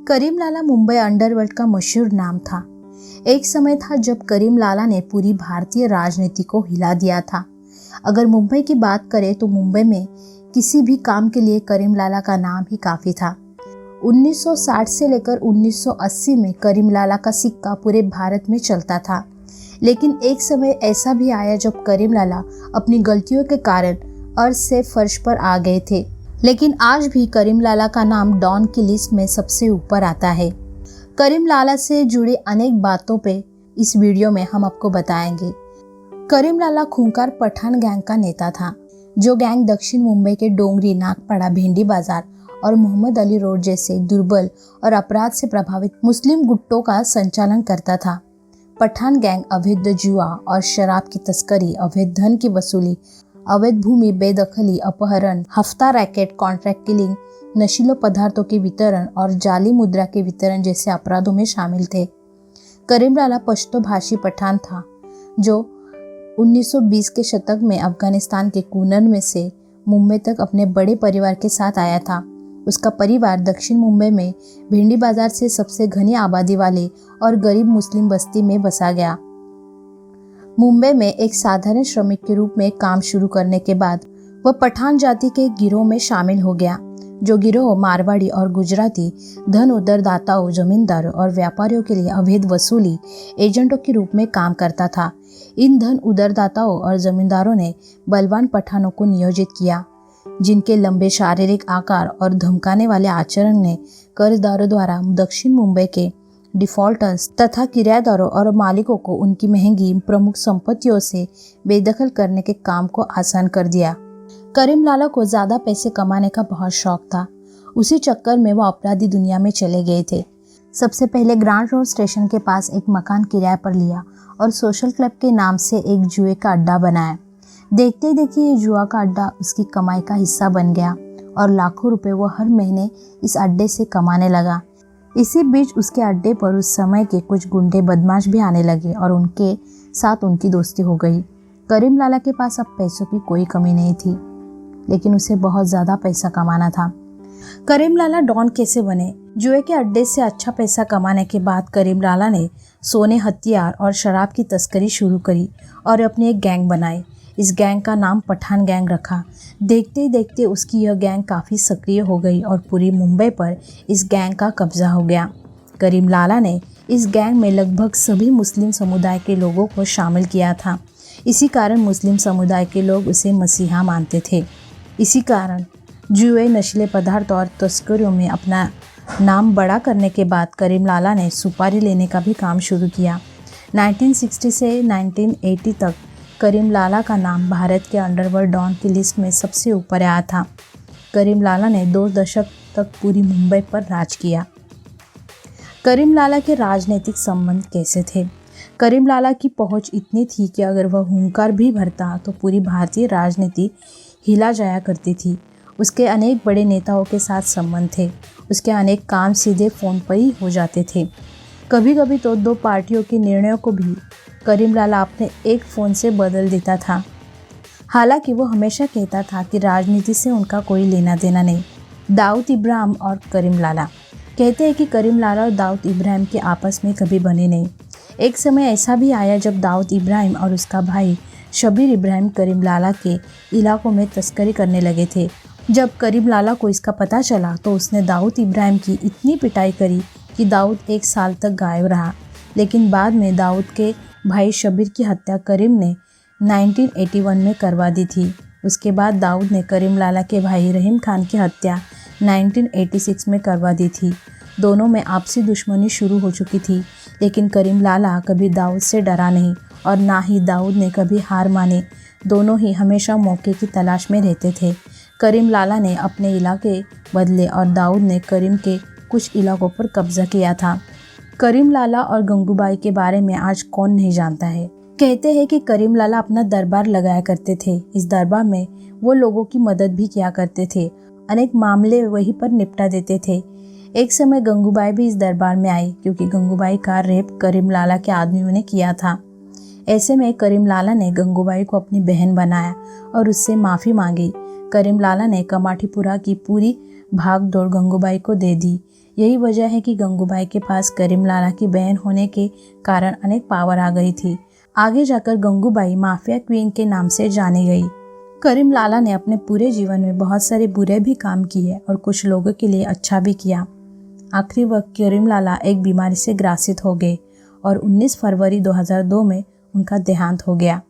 Karim Lala Mumbai underworld का मशहूर नाम था। एक समय था जब करीम लाला ने पूरी भारतीय राजनीति को हिला दिया था। अगर मुंबई की बात करें तो मुंबई में किसी भी काम के लिए करीम लाला का नाम ही काफ़ी था। 1960 से लेकर 1980 में करीम लाला का सिक्का पूरे भारत में चलता था। लेकिन एक समय ऐसा भी आया जब करीम लाला अपनी गलतियों के कारण अर्श से फर्श पर आ गए थे। लेकिन आज भी करीम लाला का नाम डॉन की लिस्ट में सबसे ऊपर आता है। करीम लाला से जुड़ी अनेक बातों पे इस वीडियो में हम आपको बताएंगे। करीम लाला खूंखार पठान गैंग का नेता था, जो गैंग दक्षिण मुंबई के डोंगरी, नागपाड़ा, भेंडी बाजार और मोहम्मद अली रोड जैसे दुर्बल और अपराध से प्रभावित मुस्लिम गुट्टों का संचालन करता था। पठान गैंग अवैध जुआ और शराब की तस्करी, अवैध धन की वसूली, अवैध भूमि बेदखली, अपहरण, हफ्ता रैकेट, कॉन्ट्रैक्ट किलिंग, नशीले पदार्थों के वितरण और जाली मुद्रा के वितरण जैसे अपराधों में शामिल थे। करीम लाला पश्तो भाषी पठान था, जो 1920 के शतक में अफगानिस्तान के कूनर में से मुंबई तक अपने बड़े परिवार के साथ आया था। उसका परिवार दक्षिण मुंबई में भेंडी बाजार से सबसे घनी आबादी वाले और गरीब मुस्लिम बस्ती में बसा गया। मुंबई में एक साधारण श्रमिक के रूप में काम शुरू करने के बाद वह पठान जाति के गिरोह में शामिल हो गया, जो गिरोह मारवाड़ी और गुजराती धन उधारदाताओं, जमींदारों और व्यापारियों के लिए अवैध वसूली एजेंटों के रूप में काम करता था। इन धन उधारदाताओं और जमींदारों ने बलवान पठानों को नियोजित किया, जिनके लंबे शारीरिक आकार और धमकाने वाले आचरण ने कर्जदारों द्वारा दक्षिण मुंबई के डिफॉल्टर्स तथा किराएदारों और मालिकों को उनकी महंगी प्रमुख संपत्तियों से बेदखल करने के काम को आसान कर दिया। करीम लाला को ज़्यादा पैसे कमाने का बहुत शौक था। उसी चक्कर में वो अपराधी दुनिया में चले गए थे। सबसे पहले ग्रांड रोड स्टेशन के पास एक मकान किराए पर लिया और सोशल क्लब के नाम से एक जुए का अड्डा बनाया। देखते ही देखते ये जुआ का अड्डा उसकी कमाई का हिस्सा बन गया और लाखों रुपए वो हर महीने इस अड्डे से कमाने लगा। इसी बीच उसके अड्डे पर उस समय के कुछ गुंडे बदमाश भी आने लगे और उनके साथ उनकी दोस्ती हो गई। करीम लाला के पास अब पैसों की कोई कमी नहीं थी, लेकिन उसे बहुत ज़्यादा पैसा कमाना था। करीम लाला डॉन कैसे बने? जुए के अड्डे से अच्छा पैसा कमाने के बाद करीम लाला ने सोने, हथियार और शराब की तस्करी शुरू करी और अपनी एक गैंग बनाई। इस गैंग का नाम पठान गैंग रखा। देखते ही देखते उसकी यह गैंग काफ़ी सक्रिय हो गई और पूरी मुंबई पर इस गैंग का कब्जा हो गया। करीम लाला ने इस गैंग में लगभग सभी मुस्लिम समुदाय के लोगों को शामिल किया था। इसी कारण मुस्लिम समुदाय के लोग उसे मसीहा मानते थे। इसी कारण जुए, नशीले पदार्थ और तस्करियों में अपना नाम बड़ा करने के बाद करीम लाला ने सुपारी लेने का भी काम शुरू किया। 1960 से 1980 तक करीम लाला का नाम भारत के अंडरवर्ल्ड डॉन की लिस्ट में सबसे ऊपर आया था। करीम लाला ने 2 दशक तक पूरी मुंबई पर राज किया। करीम लाला के राजनीतिक संबंध कैसे थे? करीम लाला की पहुंच इतनी थी कि अगर वह हुंकार भी भरता तो पूरी भारतीय राजनीति हिला जाया करती थी। उसके अनेक बड़े नेताओं के साथ संबंध थे। उसके अनेक काम सीधे फ़ोन पर ही हो जाते थे। कभी कभी तो 2 पार्टियों के निर्णयों को भी करीम लाला अपने एक फ़ोन से बदल देता था। हालांकि वो हमेशा कहता था कि राजनीति से उनका कोई लेना देना नहीं। दाऊद इब्राहिम और करीम लाला कहते हैं कि करीम लाला और दाऊद इब्राहिम के आपस में कभी बने नहीं। एक समय ऐसा भी आया जब दाऊद इब्राहिम और उसका भाई शबीर इब्राहिम करीम लाला के इलाकों में तस्करी करने लगे थे। जब करीम लाला को इसका पता चला तो उसने दाऊद इब्राहिम की इतनी पिटाई करी कि दाऊद 1 साल तक गायब रहा। लेकिन बाद में दाऊद के भाई शबीर की हत्या करीम ने 1981 में करवा दी थी। उसके बाद दाऊद ने करीम लाला के भाई रहीम खान की हत्या 1986 में करवा दी थी। दोनों में आपसी दुश्मनी शुरू हो चुकी थी, लेकिन करीम लाला कभी दाऊद से डरा नहीं और ना ही दाऊद ने कभी हार मानी। दोनों ही हमेशा मौके की तलाश में रहते थे। करीम लाला ने अपने इलाके बदले और दाऊद ने करीम के कुछ इलाकों पर कब्जा किया था। करीम लाला और गंगूबाई के बारे में आज कौन नहीं जानता है। कहते हैं कि करीम लाला अपना दरबार लगाया करते थे। इस दरबार में वो लोगों की मदद भी किया करते थे। अनेक मामले वहीं पर निपटा देते थे। एक समय गंगूबाई भी इस दरबार में आई, क्योंकि गंगूबाई का रेप करीम लाला के आदमियों ने किया था। ऐसे में करीम लाला ने गंगूबाई को अपनी बहन बनाया और उससे माफ़ी मांगी। करीम लाला ने कमाटीपुरा की पूरी भाग दौड़ गंगूबाई को दे दी। यही वजह है कि गंगूबाई के पास करीम लाला की बहन होने के कारण अनेक पावर आ गई थी। आगे जाकर गंगूबाई माफिया क्वीन के नाम से जानी गई। करीम लाला ने अपने पूरे जीवन में बहुत सारे बुरे भी काम किए और कुछ लोगों के लिए अच्छा भी किया। आखिरी वक्त करीम लाला एक बीमारी से ग्रसित हो गए और 19 फरवरी 2002 में उनका देहांत हो गया।